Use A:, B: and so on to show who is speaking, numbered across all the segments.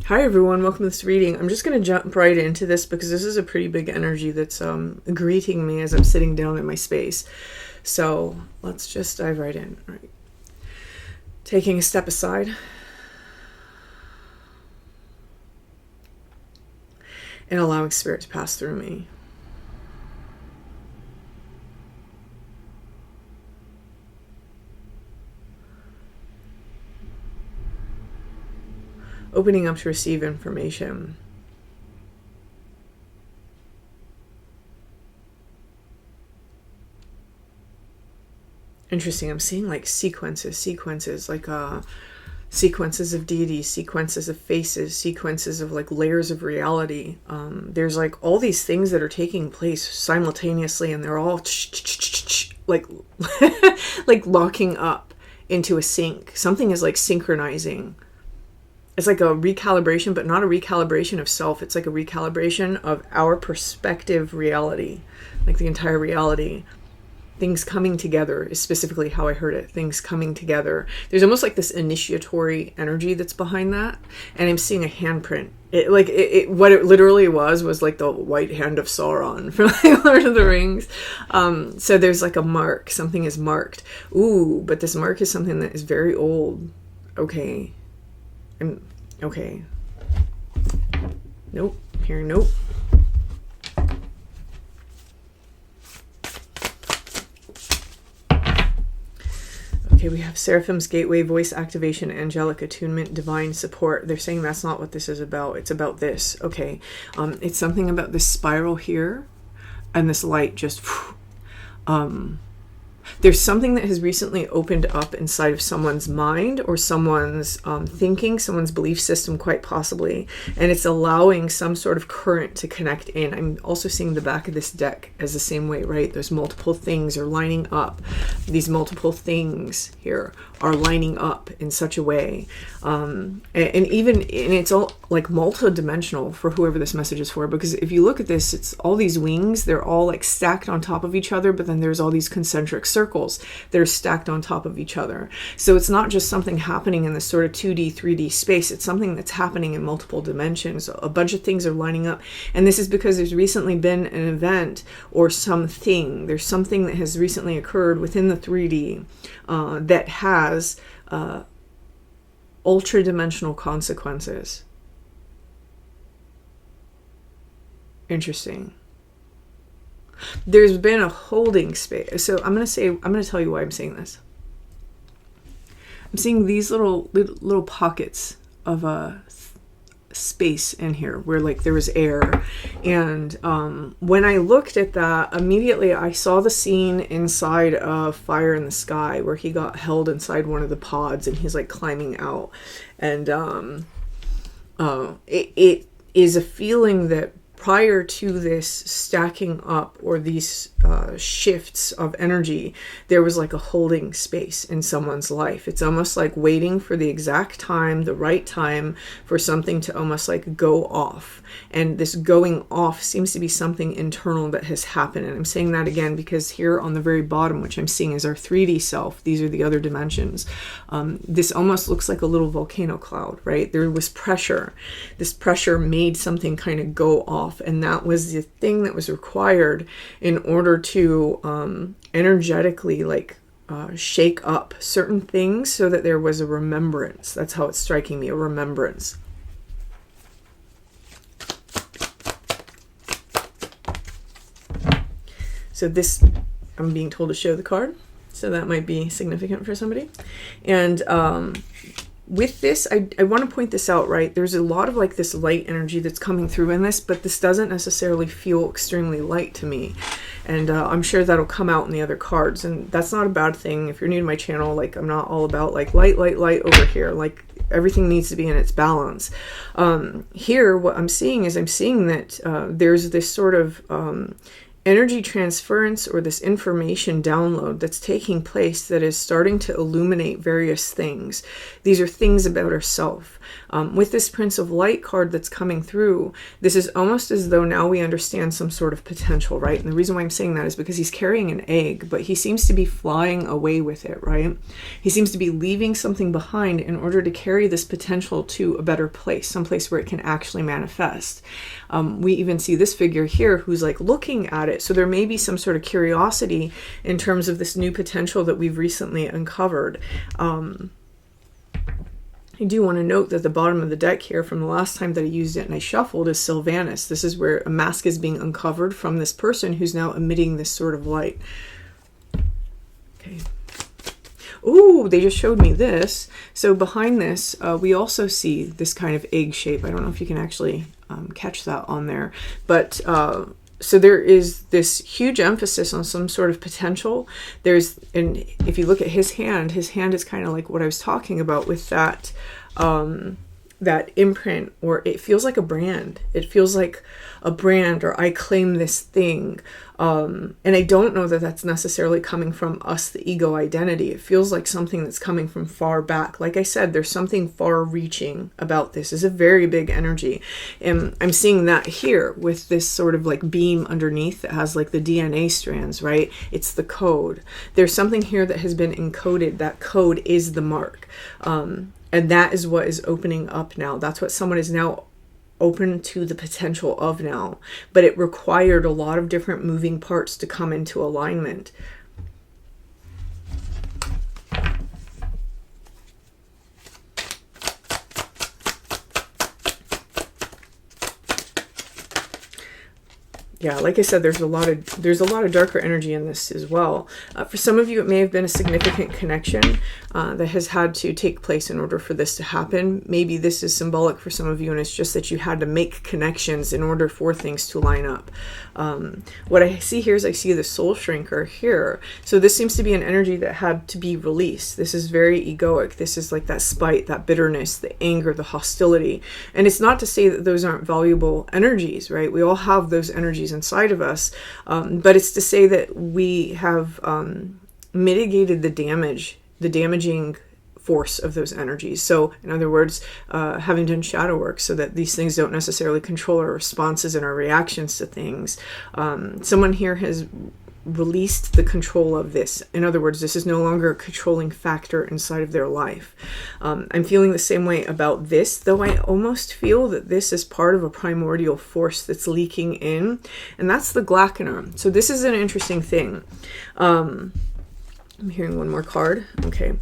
A: Hi everyone, welcome to this reading. I'm just going to jump right into this because this is a pretty big energy that's greeting me as I'm sitting down in my space. So let's just dive right in. All right. Taking a step aside and allowing spirit to pass through me. Opening up to receive information. Interesting. I'm seeing like sequences, like sequences of deities, sequences of faces, sequences of like layers of reality. There's like all these things that are taking place simultaneously, and they're all like like locking up into a sync. Something is like synchronizing. It's like a recalibration, but not a recalibration of self. It's like a recalibration of our perspective reality, like the entire reality. Things coming together is specifically how I heard it. Things coming together. There's almost like this initiatory energy that's behind that. And I'm seeing a handprint. What it literally was like the white hand of Sauron from like Lord of the Rings. So there's like a mark. Something is marked. Ooh, but this mark is something that is very old. Okay. Okay. Nope. Hearing nope. Okay, we have Seraphim's Gateway, voice activation, angelic attunement, divine support. They're saying that's not what this is about. It's about this. Okay. It's something about this spiral here and this light just there's something that has recently opened up inside of someone's mind or someone's thinking, someone's belief system, quite possibly, and it's allowing some sort of current to connect in. I'm also seeing the back of this deck as the same way, right? There's multiple things are lining up. These multiple things here are lining up in such a way. And it's all like multi-dimensional for whoever this message is for, because if you look at this, it's all these wings, they're all like stacked on top of each other, but then there's all these concentric circles that are stacked on top of each other. So it's not just something happening in this sort of 2D, 3D space, it's something that's happening in multiple dimensions. A bunch of things are lining up, and this is because there's recently been an event or something. There's something that has recently occurred within the 3D that has ultra-dimensional consequences. Interesting. There's been a holding space. So I'm going to tell you why I'm saying this. I'm seeing these little pockets of space in here where like there was air, and when I looked at that, immediately I saw the scene inside of Fire in the Sky where he got held inside one of the pods and he's like climbing out, and it is a feeling that prior to this stacking up or these shifts of energy, there was like a holding space in someone's life. It's almost like waiting for the exact time, the right time for something to almost like go off. And this going off seems to be something internal that has happened. And I'm saying that again because here on the very bottom, which I'm seeing is our 3D self, these are the other dimensions. This almost looks like a little volcano cloud, right? There was pressure. This pressure made something kind of go off. And that was the thing that was required in order to energetically like shake up certain things so that there was a remembrance. That's how it's striking me, a remembrance. So this, I'm being told to show the card, so that might be significant for somebody. And with this, I want to point this out, right? There's a lot of like this light energy that's coming through in this, but this doesn't necessarily feel extremely light to me. And I'm sure that'll come out in the other cards, and that's not a bad thing. If you're new to my channel, like I'm not all about like light over here. Like everything needs to be in its balance. Here, what I'm seeing is I'm seeing that there's this sort of energy transference or this information download that's taking place that is starting to illuminate various things. These are things about ourselves. With this Prince of Light card that's coming through, this is almost as though now we understand some sort of potential, right? And the reason why I'm saying that is because he's carrying an egg, but he seems to be flying away with it, right? He seems to be leaving something behind in order to carry this potential to a better place, someplace where it can actually manifest. We even see this figure here who's like looking at it. So there may be some sort of curiosity in terms of this new potential that we've recently uncovered. I do want to note that the bottom of the deck here from the last time that I used it and I shuffled is Sylvanus. This is where a mask is being uncovered from this person who's now emitting this sort of light. Okay. Ooh, they just showed me this. So behind this, we also see this kind of egg shape. I don't know if you can actually catch that on there. But so there is this huge emphasis on some sort of potential. And if you look at his hand is kind of like what I was talking about with that, that imprint, or it feels like a brand. It feels like a brand, or I claim this thing. And I don't know that that's necessarily coming from us, the ego identity. It feels like something that's coming from far back. Like I said, there's something far reaching about this. It's a very big energy. And I'm seeing that here with this sort of like beam underneath that has like the DNA strands, right? It's the code. There's something here that has been encoded. That code is the mark. And that is what is opening up now. That's what someone is now open to the potential of now. But it required a lot of different moving parts to come into alignment. Yeah, like I said, there's a lot of darker energy in this as well. For some of you, it may have been a significant connection that has had to take place in order for this to happen. Maybe this is symbolic for some of you, and it's just that you had to make connections in order for things to line up. What I see here is I see the soul shrinker here. So this seems to be an energy that had to be released. This is very egoic. This is like that spite, that bitterness, the anger, the hostility. And it's not to say that those aren't valuable energies, right? We all have those energies inside of us, but it's to say that we have mitigated the damaging force of those energies. So in other words, having done shadow work so that these things don't necessarily control our responses and our reactions to things, someone here has released the control of this. In other words, this is no longer a controlling factor inside of their life. I'm feeling the same way about this, though I almost feel that this is part of a primordial force that's leaking in, and that's the Glackaner. So this is an interesting thing. I'm hearing one more card. Okay.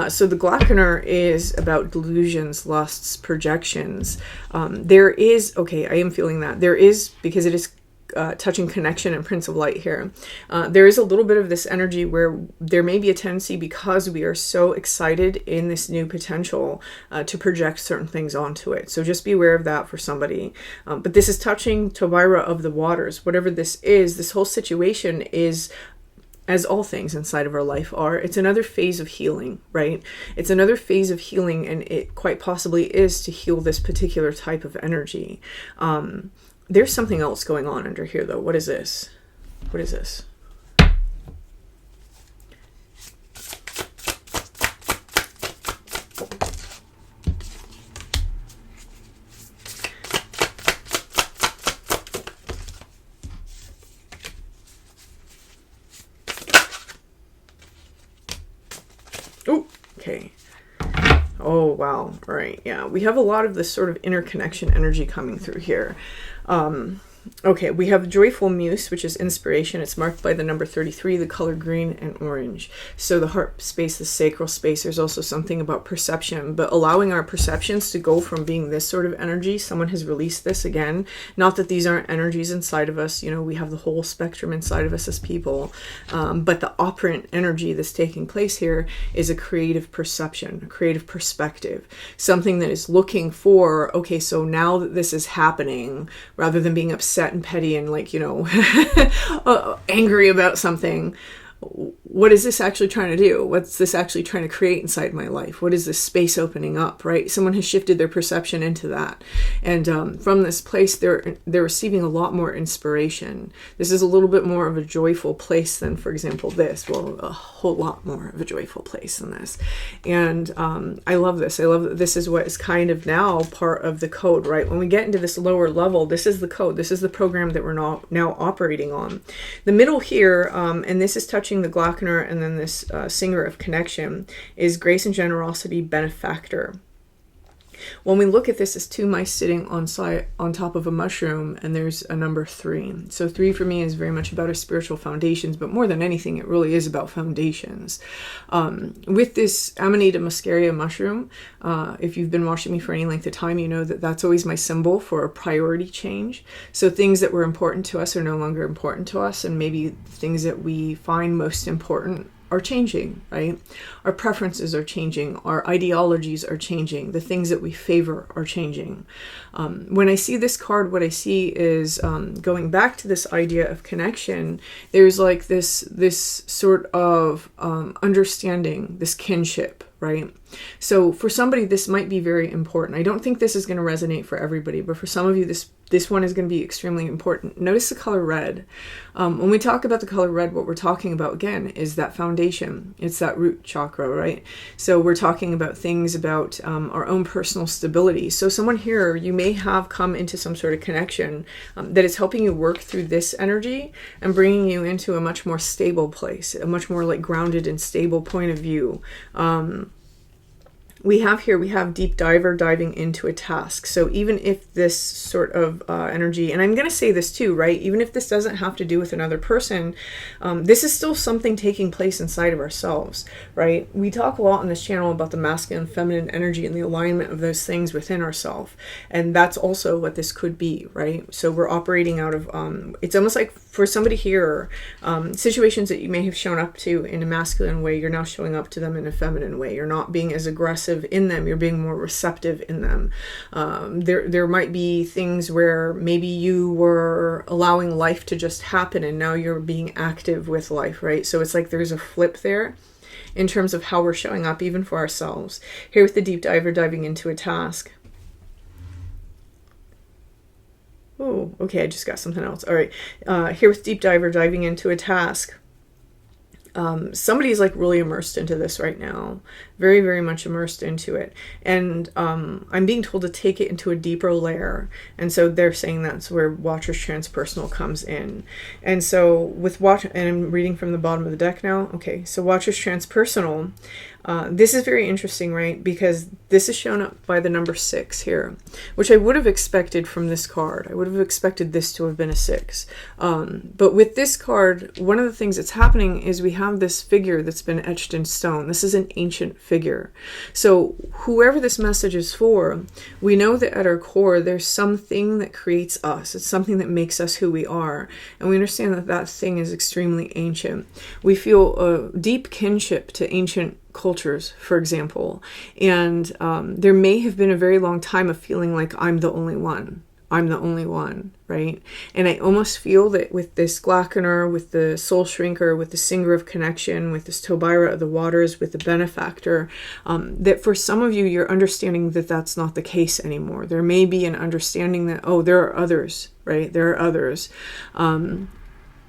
A: So the Glackaner is about delusions, lusts, projections. There is, okay, I am feeling that. There is, because it is touching connection and Prince of Light here. There is a little bit of this energy where there may be a tendency, because we are so excited in this new potential, to project certain things onto it. So just be aware of that for somebody. But this is touching Tobira of the waters. Whatever this is, this whole situation is, as all things inside of our life are, it's another phase of healing, right? It's another phase of healing, and it quite possibly is to heal this particular type of energy. There's something else going on under here, though. What is this? What is this? Oh, okay. Oh, wow. All right. Yeah, we have a lot of this sort of interconnection energy coming through here. Okay, we have Joyful Muse, which is inspiration. It's marked by the number 33, the color green and orange. So the heart space, the sacral space, there's also something about perception, but allowing our perceptions to go from being this sort of energy. Someone has released this again. Not that these aren't energies inside of us. You know, we have the whole spectrum inside of us as people. But the operant energy that's taking place here is a creative perception, a creative perspective, something that is looking for, okay, so now that this is happening, rather than being upset and petty and, like, you know, angry about something, what is this actually trying to do? What's this actually trying to create inside my life? What is this space opening up, right? Someone has shifted their perception into that. And from this place, they're receiving a lot more inspiration. This is a little bit more of a joyful place than, for example, this. Well, a whole lot more of a joyful place than this. And I love this. I love that this is what is kind of now part of the code, right? When we get into this lower level, this is the code. This is the program that we're now operating on. The middle here, and this is touching the Glockener and then this Singer of Connection, is Grace and Generosity Benefactor. When we look at this as two mice sitting on top of a mushroom, and there's a number 3. So 3 for me is very much about our spiritual foundations, but more than anything, it really is about foundations. With this Amanita muscaria mushroom, if you've been watching me for any length of time, you know that that's always my symbol for a priority change. So things that were important to us are no longer important to us, and maybe things that we find most important are changing, right? Our preferences are changing. Our ideologies are changing. The things that we favor are changing. When I see this card, what I see is going back to this idea of connection. There's like this sort of understanding, this kinship, right? So for somebody, this might be very important. I don't think this is going to resonate for everybody, but for some of you, this one is going to be extremely important. Notice the color red. When we talk about the color red, what we're talking about, again, is that foundation. It's that root chakra, right? So we're talking about things about our own personal stability. So someone here, you may have come into some sort of connection that is helping you work through this energy and bringing you into a much more stable place, a much more like grounded and stable point of view. We have deep diver diving into a task. So even if this sort of energy, and I'm going to say this too, right? Even if this doesn't have to do with another person, this is still something taking place inside of ourselves, right? We talk a lot on this channel about the masculine and feminine energy and the alignment of those things within ourselves. And that's also what this could be, right? So we're operating out of, it's almost like for somebody here, situations that you may have shown up to in a masculine way, you're now showing up to them in a feminine way. You're not being as aggressive in them, you're being more receptive in them. There might be things where maybe you were allowing life to just happen and now you're being active with life, right? So it's like there's a flip there in terms of how we're showing up even for ourselves. Here with the deep diver diving into a task. Oh, okay, I just got something else. All right, here with deep diver diving into a task. Somebody's like really immersed into this right now, very, very much immersed into it. And I'm being told to take it into a deeper layer. And so they're saying that's where Watcher's Transpersonal comes in. And so with and I'm reading from the bottom of the deck now. Okay, so Watcher's Transpersonal. This is very interesting, right? Because this is shown up by the number 6 here, which I would have expected from this card. I would have expected this to have been a 6. But with this card, one of the things that's happening is we have this figure that's been etched in stone. This is an ancient figure. So whoever this message is for, we know that at our core, there's something that creates us. It's something that makes us who we are. And we understand that that thing is extremely ancient. We feel a deep kinship to ancient cultures, for example, and there may have been a very long time of feeling like I'm the only one, right? And I almost feel that with this Glockener, with the Soul Shrinker, with the Singer of Connection, with this Tobira of the Waters, with the Benefactor, that for some of you, you're understanding that that's not the case anymore. There may be an understanding that, oh, there are others, right? There are others.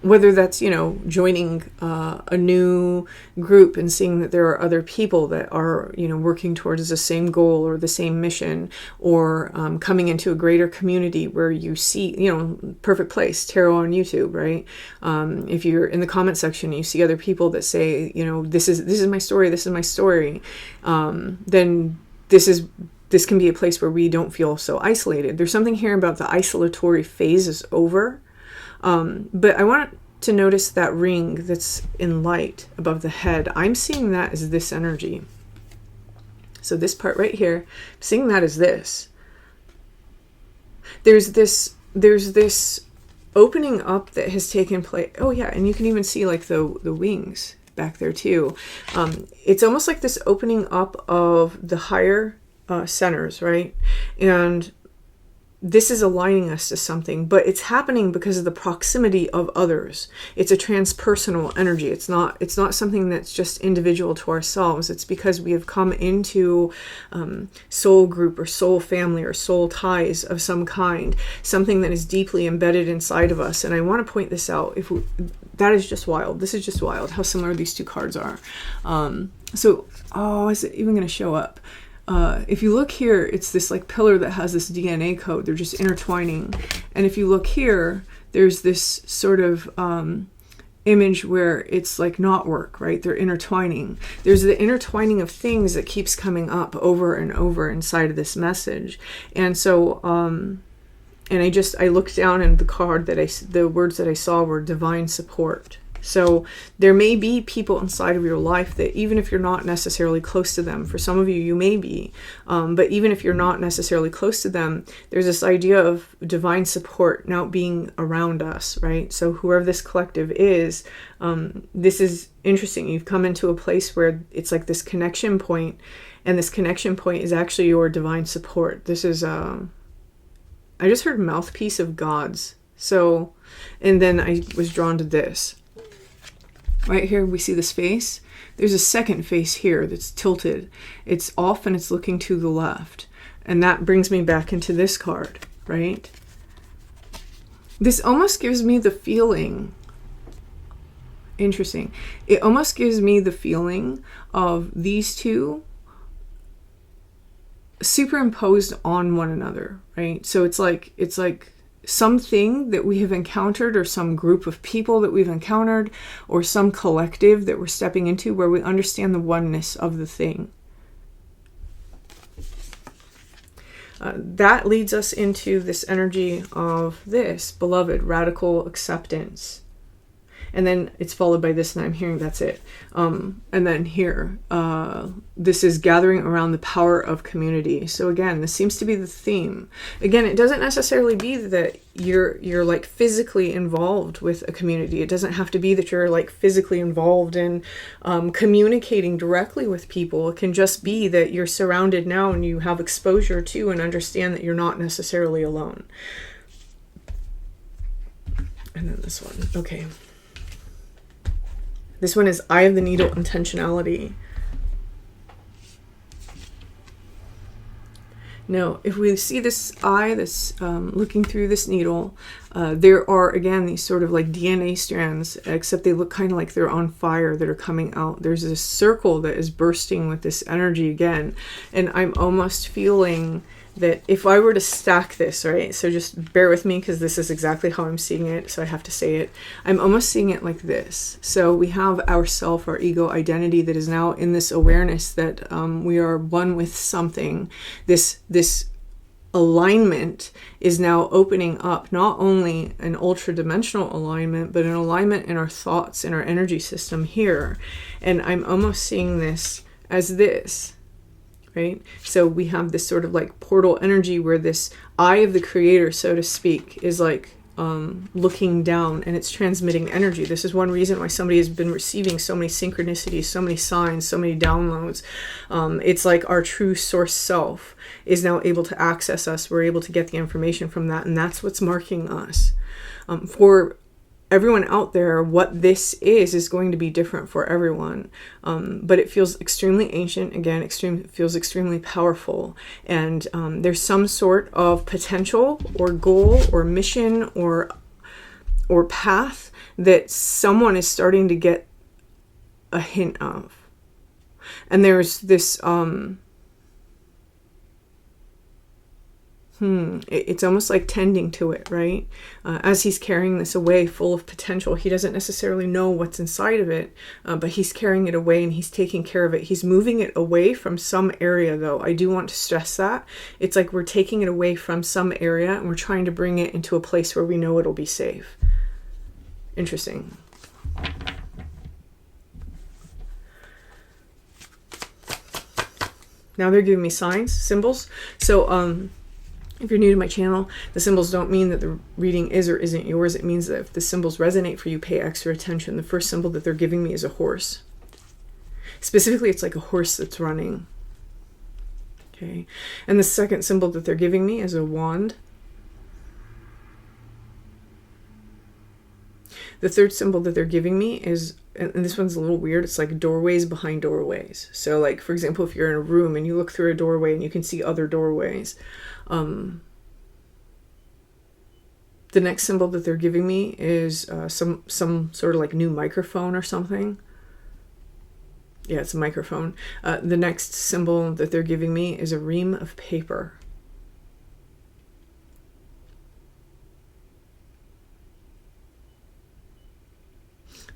A: Whether that's, joining a new group and seeing that there are other people that are, working towards the same goal or the same mission, or coming into a greater community where you see, perfect place, tarot on YouTube, right? If you're in the comment section, you see other people that say, this is my story, then this can be a place where we don't feel so isolated. There's something here about the isolatory phase is over. But I want to notice that ring that's in light above the head. I'm seeing that as this energy. So this part right here, I'm seeing that as this. There's this opening up that has taken place. Oh yeah, and you can even see like the wings back there too. It's almost like this opening up of the higher centers, right? And this is aligning us to something, but it's happening because of the proximity of others. It's a transpersonal energy. It's not something that's just individual to ourselves. It's because we have come into soul group or soul family or soul ties of some kind, something that is deeply embedded inside of us. And I want to point this out. That is just wild. This is just wild how similar these two cards are. Is it even going to show up? If you look here, it's this like pillar that has this DNA code. They're just intertwining. And if you look here, there's this sort of image where it's like knotwork, right? They're intertwining. There's the intertwining of things that keeps coming up over and over inside of this message. And so, and I looked down and the card the words that I saw were divine support. So there may be people inside of your life that even if you're not necessarily close to them, for some of you, you may be, but even if you're not necessarily close to them, there's this idea of divine support now being around us, right? So whoever this collective is, this is interesting. You've come into a place where it's like this connection point, and this connection point is actually your divine support. This is, I just heard mouthpiece of gods. So, and then I was drawn to this. Right here, we see this face. There's a second face here that's tilted. It's off and it's looking to the left. And that brings me back into this card, right? This almost gives me the feeling, interesting. It almost gives me the feeling of these two superimposed on one another, right? So it's like something that we have encountered, or some group of people that we've encountered, or some collective that we're stepping into where we understand the oneness of the thing. That leads us into this energy of this, beloved, radical acceptance. And then it's followed by this, and I'm hearing that's it. And then here, this is gathering around the power of community. So again, this seems to be the theme. Again, it doesn't necessarily be that you're like physically involved with a community. It doesn't have to be that you're like physically involved in communicating directly with people. It can just be that you're surrounded now and you have exposure to and understand that you're not necessarily alone. And then this one, okay. This one is Eye of the Needle, intentionality. Now, if we see this eye that's looking through this needle, there are, again, these sort of like DNA strands, except they look kind of like they're on fire that are coming out. There's this circle that is bursting with this energy again. And I'm almost feeling that if I were to stack this, right, so just bear with me because this is exactly how I'm seeing it, so I have to say it. I'm almost seeing it like this. So we have our self, our ego identity that is now in this awareness that we are one with something. This alignment is now opening up not only an ultra-dimensional alignment, but an alignment in our thoughts, in our energy system here. And I'm almost seeing this as this. Right? So we have this sort of like portal energy where this eye of the creator, so to speak, is like looking down, and it's transmitting energy. This is one reason why somebody has been receiving so many synchronicities, so many signs, so many downloads. It's like our true source self is now able to access us. We're able to get the information from that, and that's what's marking us. For everyone out there, what this is going to be different for everyone, but it feels extremely ancient. Again, it feels extremely powerful, and there's some sort of potential or goal or mission or path that someone is starting to get a hint of. And there's this it's almost like tending to it, right? As he's carrying this away full of potential, he doesn't necessarily know what's inside of it, but he's carrying it away and he's taking care of it. He's moving it away from some area, though. I do want to stress that. It's like we're taking it away from some area and we're trying to bring it into a place where we know it'll be safe. Interesting. Now they're giving me signs, symbols. So, if you're new to my channel, the symbols don't mean that the reading is or isn't yours. It means that if the symbols resonate for you, pay extra attention. The first symbol that they're giving me is a horse. Specifically, it's like a horse that's running. Okay. And the second symbol that they're giving me is a wand. The third symbol that they're giving me is, and this one's a little weird, it's like doorways behind doorways. So like, for example, if you're in a room and you look through a doorway and you can see other doorways. The next symbol that they're giving me is some sort of like new microphone or something. Yeah, it's a microphone. The next symbol that they're giving me is a ream of paper.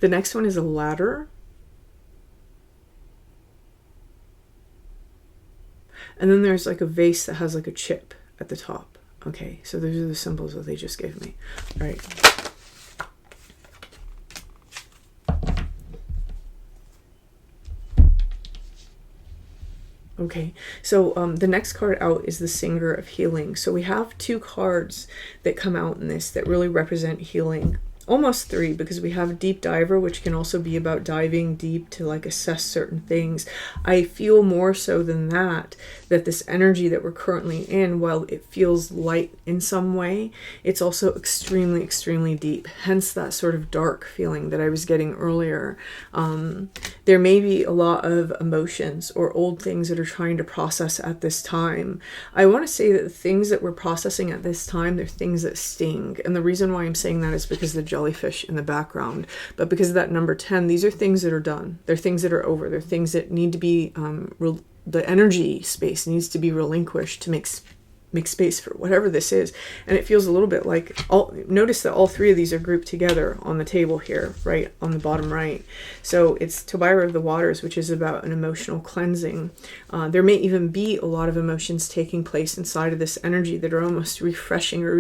A: The next one is a ladder. And then there's like a vase that has like a chip at the top. Okay, so those are the symbols that they just gave me. All right. Okay, so the next card out is the Singer of Healing. So we have 2 cards that come out in this that really represent healing. Almost 3, because we have Deep Diver, which can also be about diving deep to like assess certain things. I feel more so than that this energy that we're currently in, while it feels light in some way, it's also extremely, extremely deep. Hence that sort of dark feeling that I was getting earlier. There may be a lot of emotions or old things that are trying to process at this time. I want to say that the things that we're processing at this time, they're things that sting. And the reason why I'm saying that is because the jellyfish in the background, but because of that number 10, these are things that are done. They're things that are over. They're things that need to be, the energy space needs to be relinquished to make space for whatever this is. And it feels a little bit like, notice that all 3 of these are grouped together on the table here, right on the bottom right. So it's Tobiru of the Waters, which is about an emotional cleansing. There may even be a lot of emotions taking place inside of this energy that are almost refreshing or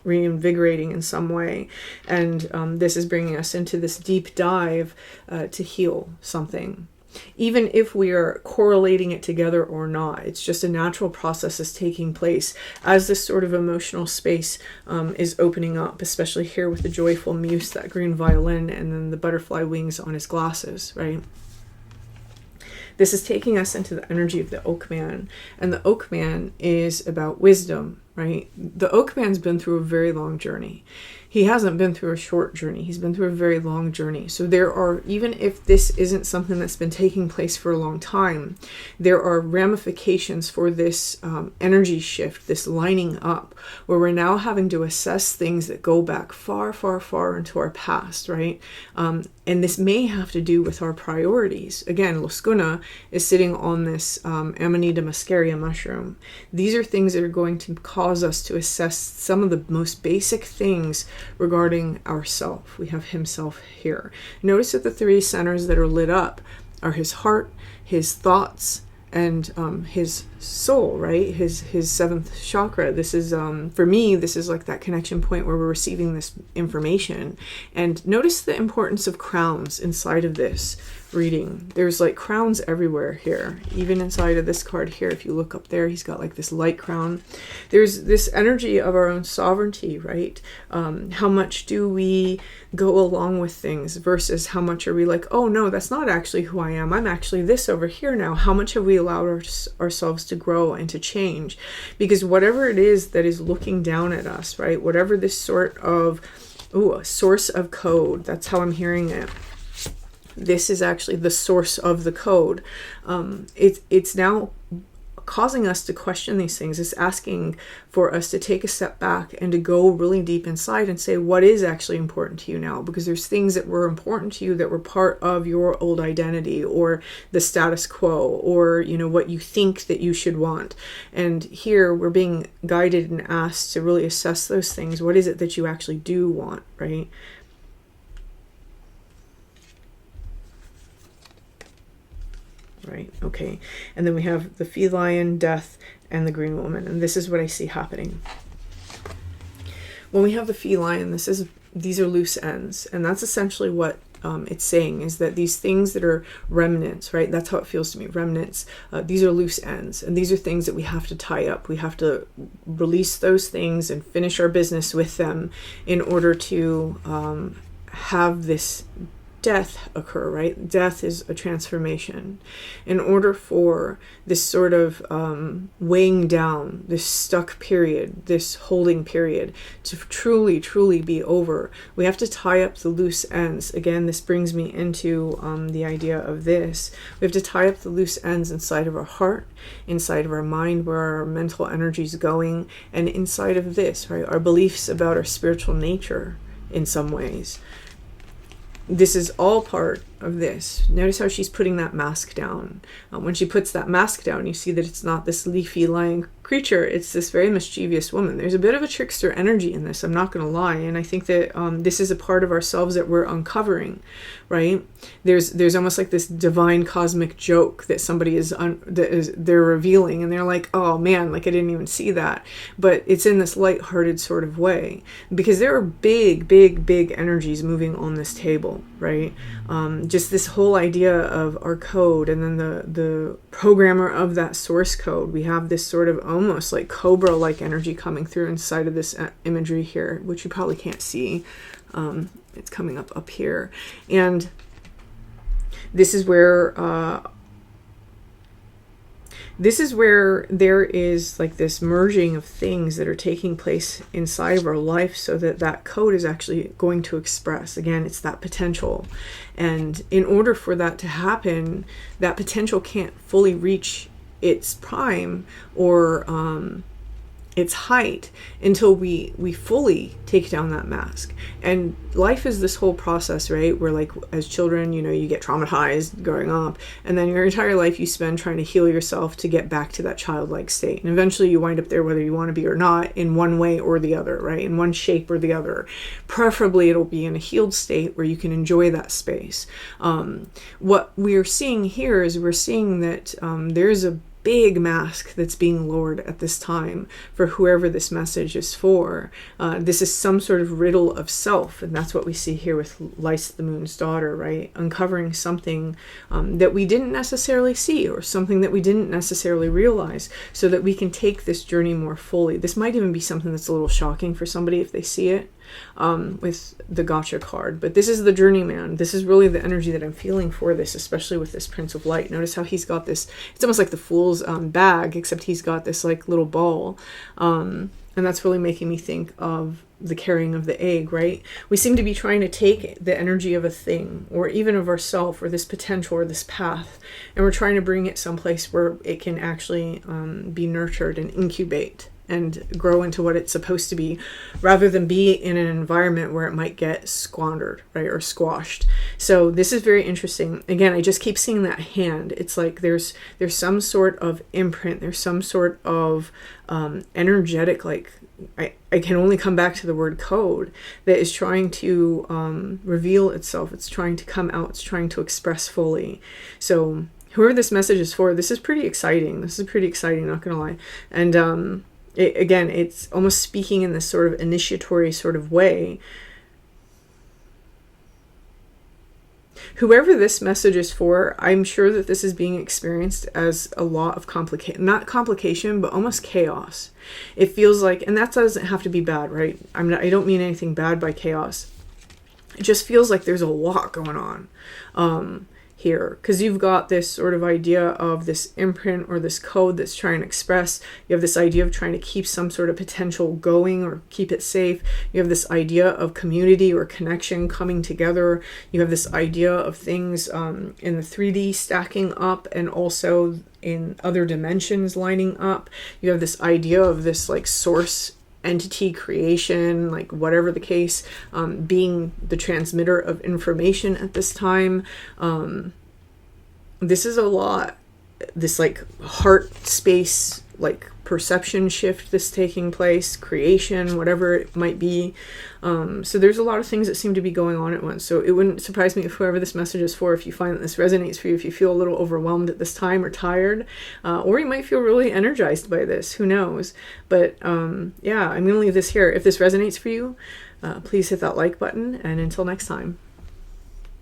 A: reinvigorating in some way. And this is bringing us into this deep dive to heal something. Even if we are correlating it together or not, it's just a natural process that's taking place as this sort of emotional space is opening up, especially here with the joyful muse, that green violin, and then the butterfly wings on his glasses, right? This is taking us into the energy of the Oak Man, and the Oak Man is about wisdom, right? The Oak Man's been through a very long journey. He hasn't been through a short journey. He's been through a very long journey. So there are, even if this isn't something that's been taking place for a long time, there are ramifications for this energy shift, this lining up, where we're now having to assess things that go back far, far, far into our past, right? And this may have to do with our priorities. Again, Luscuna is sitting on this Amanita muscaria mushroom. These are things that are going to cause us to assess some of the most basic things regarding ourself. We have himself here. Notice that the 3 centers that are lit up are his heart, his thoughts, and his soul, right? His 7th chakra. This is, for me, this is like that connection point where we're receiving this information. And notice the importance of crowns inside of this reading. There's like crowns everywhere here, even inside of this card here. If you look up there, he's got like this light crown. There's this energy of our own sovereignty, right? How much do we go along with things versus how much are we like, oh no, that's not actually who I am. I'm actually this over here now. How much have we allowed ourselves to grow and to change? Because whatever it is that is looking down at us, right? Whatever this sort of, a source of code, that's how I'm hearing it. This is actually the source of the code. It's now causing us to question these things. It's asking for us to take a step back and to go really deep inside and say, what is actually important to you now? Because there's things that were important to you that were part of your old identity or the status quo, or, you know, what you think that you should want. And here we're being guided and asked to really assess those things. What is it that you actually do want, right? Right, okay. And then we have the feline, death, and the green woman. And this is what I see happening. When we have the feline, these are loose ends. And that's essentially what it's saying, is that these things that are remnants, right? That's how it feels to me, remnants. These are loose ends. And these are things that we have to tie up. We have to release those things and finish our business with them in order to have this death occur, right? Death is a transformation. In order for this sort of weighing down, this stuck period, this holding period to truly, truly be over, we have to tie up the loose ends. Again, this brings me into the idea of this. We have to tie up the loose ends inside of our heart, inside of our mind, where our mental energy is going, and inside of this, right? Our beliefs about our spiritual nature in some ways. This is all part of this. Notice how she's putting that mask down. When she puts that mask down, you see that it's not this leafy lying creature. It's this very mischievous woman. There's a bit of a trickster energy in this, I'm not going to lie. And I think that this is a part of ourselves that we're uncovering, right? There's almost like this divine cosmic joke that somebody they're revealing, and they're like, oh man, like I didn't even see that. But it's in this lighthearted sort of way, because there are big, big, big energies moving on this table, right? Just this whole idea of our code, and then the programmer of that source code. We have this sort of almost like cobra-like energy coming through inside of this imagery here, which you probably can't see. It's coming up here. And this is where there is like this merging of things that are taking place inside of our life, so that that code is actually going to express. Again, it's that potential. And in order for that to happen, that potential can't fully reach its prime or its height until we fully take down that mask. And life is this whole process, right? Where like as children, you get traumatized growing up, and then your entire life you spend trying to heal yourself to get back to that childlike state. And eventually you wind up there whether you want to be or not, in one way or the other, right? In one shape or the other. Preferably it'll be in a healed state where you can enjoy that space. What we're seeing here is we're seeing that there's a big mask that's being lowered at this time for whoever this message is for. This is some sort of riddle of self, and that's what we see here with Lys, the moon's daughter, right? Uncovering something that we didn't necessarily see, or something that we didn't necessarily realize, so that we can take this journey more fully. This might even be something that's a little shocking for somebody if they see it with the gotcha card, but this is the journeyman. This is really the energy that I'm feeling for this, especially with this Prince of Light. Notice how he's got this, it's almost like the fool's bag, except he's got this like little ball, and that's really making me think of the carrying of the egg, right? We seem to be trying to take the energy of a thing, or even of ourself, or this potential, or this path, and we're trying to bring it someplace where it can actually be nurtured and incubate and grow into what it's supposed to be, rather than be in an environment where it might get squandered, right, or squashed. So this is very interesting. Again, I just keep seeing that hand. It's like there's some sort of imprint, there's some sort of energetic, like I can only come back to the word code, that is trying to reveal itself. It's trying to come out. It's trying to express fully. So whoever this message is for, this is pretty exciting. This is pretty exciting, not gonna lie. And again, it's almost speaking in this sort of initiatory sort of way. Whoever this message is for, I'm sure that this is being experienced as a lot of not complication, but almost chaos. It feels like, and that doesn't have to be bad, right? I don't mean anything bad by chaos. It just feels like there's a lot going on here, because you've got this sort of idea of this imprint or this code that's trying to express. You have this idea of trying to keep some sort of potential going or keep it safe. You have this idea of community or connection coming together. You have this idea of things in the 3D stacking up, and also in other dimensions lining up. You have this idea of this like source entity creation, like whatever the case, being the transmitter of information at this time. This is a lot, this like heart space, like perception shift that's taking place, creation, whatever it might be. So there's a lot of things that seem to be going on at once. So it wouldn't surprise me if whoever this message is for, if you find that this resonates for you, if you feel a little overwhelmed at this time or tired, or you might feel really energized by this, who knows. But yeah, I'm going to leave this here. If this resonates for you, please hit that like button, and until next time.